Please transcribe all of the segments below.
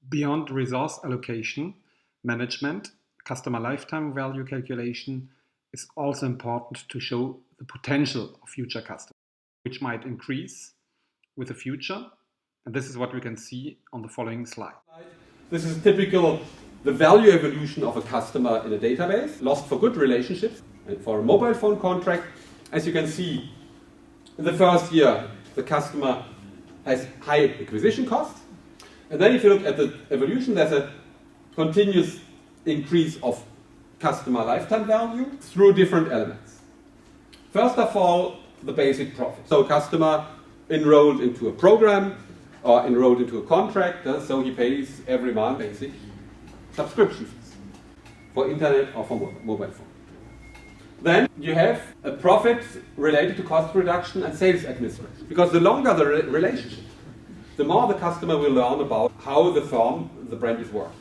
Beyond resource allocation, management, customer lifetime value calculation is also important to show the potential of future customers, which might increase with the future. And this is what we can see on the following slide. This is typical, the value evolution of a customer in a database, lost for good relationships, and for a mobile phone contract. As you can see, in the first year, the customer has high acquisition costs. And then if you look at the evolution, there's a continuous increase of customer lifetime value through different elements. First of all, the basic profit. So customer enrolled into a program or enrolled into a contract, so he pays every month basic subscription fees for internet or for mobile phone. Then you have a profit related to cost reduction and sales administration. Because the longer the relationship, the more the customer will learn about how the firm, the brand is working.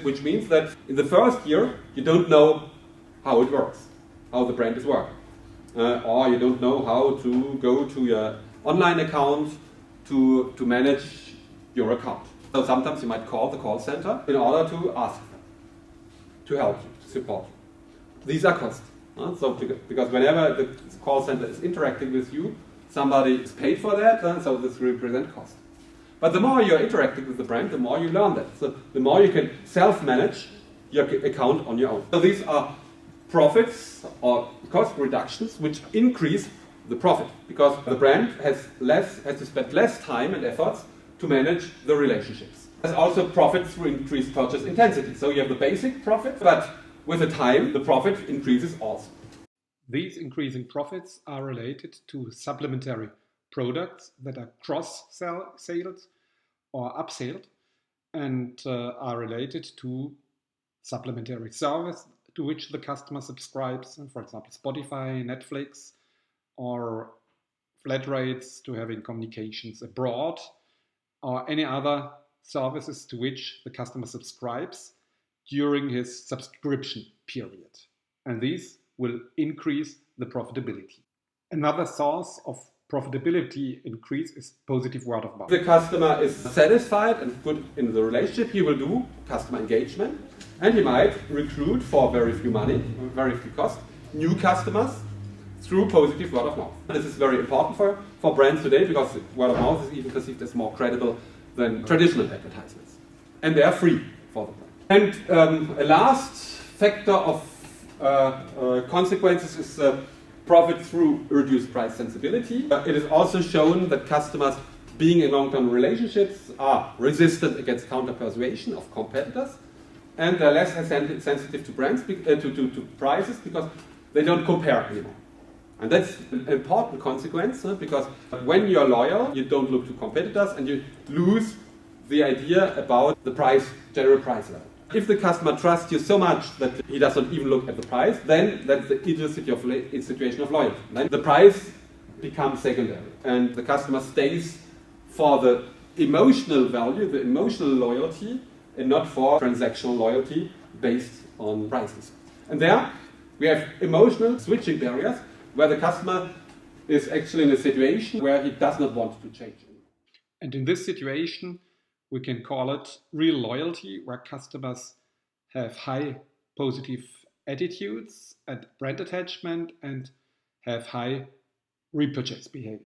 Which means that in the first year, you don't know how it works, how the brand is working. Or you don't know how to go to your online account to manage your account. So sometimes you might call the call center in order to ask them to help you, to support you. These are costs. So because whenever the call center is interacting with you, somebody is paid for that, so this represents cost. But the more you're interacting with the brand, the more you learn that. So the more you can self-manage your account on your own. So these are profits or cost reductions which increase the profit because the brand has to spend less time and efforts to manage the relationships. There's also profits through increased purchase intensity. So you have the basic profit, but with the time, the profit increases also. These increasing profits are related to supplementary products that are cross-sales or upsold and are related to supplementary service to which the customer subscribes, for example, Spotify, Netflix, or flat rates to having communications abroad, or any other services to which the customer subscribes during his subscription period. And these will increase the profitability. Another source of profitability increase is positive word of mouth. If the customer is satisfied and good in the relationship, he will do customer engagement and he might recruit for very few money, very few cost, new customers through positive word of mouth. This is very important for brands today because word of mouth is even perceived as more credible than traditional advertisements. And they are free for the brand. And a last factor of consequences is profit through reduced price sensibility. It is also shown that customers being in long-term relationships are resistant against counter-persuasion of competitors and they're less sensitive to brands, to prices because they don't compare anymore. And that's an important consequence because when you're loyal, you don't look to competitors and you lose the idea about the general price level. If the customer trusts you so much that he does not even look at the price, then that's the situation of loyalty. Then the price becomes secondary and the customer stays for the emotional value, the emotional loyalty, and not for transactional loyalty based on prices. And there we have emotional switching barriers where the customer is actually in a situation where he does not want to change anymore. And in this situation, we can call it real loyalty, where customers have high positive attitudes and brand attachment and have high repurchase behavior.